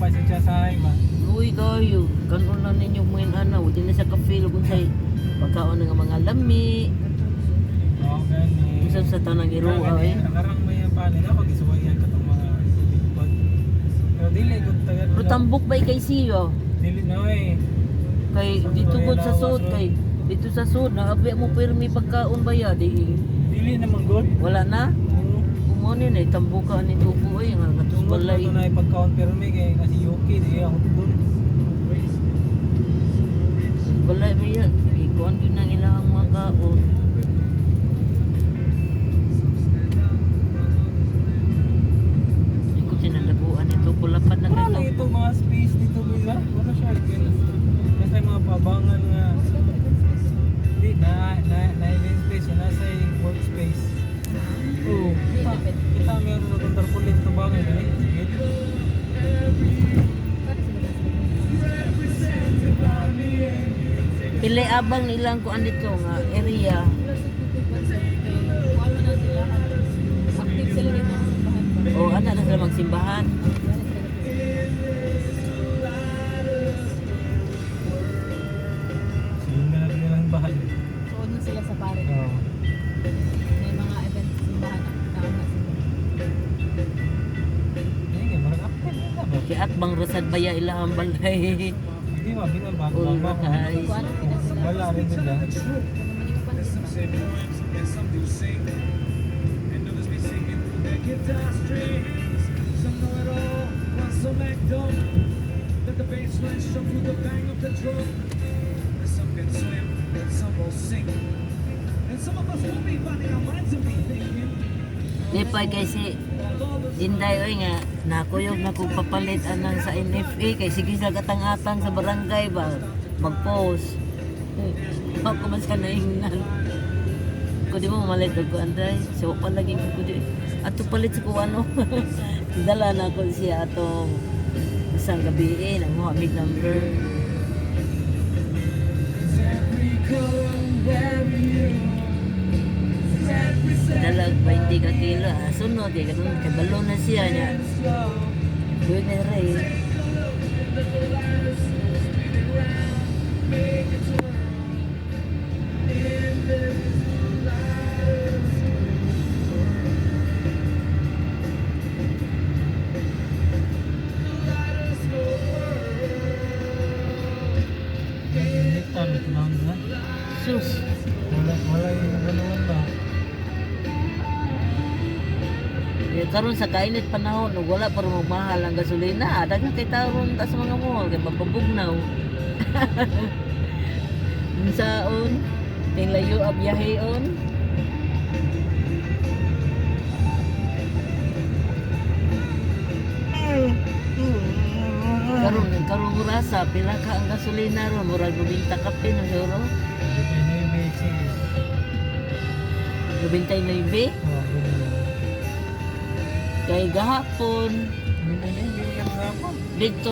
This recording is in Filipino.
pa siya sa ay man. Uy kayo, kanon na ninyo mga ano, di na sa ka-feel kung sa'y pagkaon ng mga lami. Oo, gani. Isang sa tanang iruwa eh. Nakarang may panin ako, gisuwayan ka itong mga sipipod. Pero dili, good tagal. Pero tambok ba kay siyo? Dili na eh. Kay dito gud sa sud kay dito sa sud na abi mo permi pagkaon ba ya di Dili naman good. wala na. Kumuni na tambuka ni tubo ay nga katus Tungkol na balay. ito na ipagkaon pero may kay kasi Yuki, di ako doon. Balay ba ya? Ikuan gyud nang ilang mga kaon. Ikot sinalabuan ito pulapat na Wala kay ito mga space dito ba? Wala siya. Nasa mga pabangan nga. Di, na event space, yun nasa workspace. Oo. Kita meron na itong tarpaulin ito bagay. Pili abang nilang kuan dito nga area. Active sila dito. O ana na sila magsimbahan. Sige na natin nilang bahay. Suod na sila sa pare. Oo. May mga event sa simbahan na taon na sila. Hindi, marang active na ba? Kay atbang rasad baya ilahang balay. Hindi ba, binabang Uy, ba? mahay. Kung ano pinasila. Wala rin nila. Ano naman yung pansin. Let the bass line show through the bang of the drum. And some can swim, and some will sing. And some of us will be finding our minds and be thinking. Di pa kasi Inday oy nga nakuyog na kong papalit anang sa NFA kay sige sa katang-atang sa barangay ba mag-post. Ako man sa naingnan. Ko di mo malit ko Anday. So palagi ko di. Ato palit sa ko ano. Dala na ko siya atong isang gabi ng Muhammad number. Dalag 20 ka kilo. Sunod kay kadun kabalo na siya niya. Good na rin. Initan, tunang na. Sus. Wala yung ganoon ba? Karon sa kainit panahon ug wala pa rin magmahal ang gasolina. Daghang kay taron ta sa mga mall kay mapabugnaw. Unsaon? Ting layo a biyaheon. Karong rasa pila ka ang gasolina ron murag 90 kape no euro. Dito na yung basis. 99 kay gahapon Dito na yung dito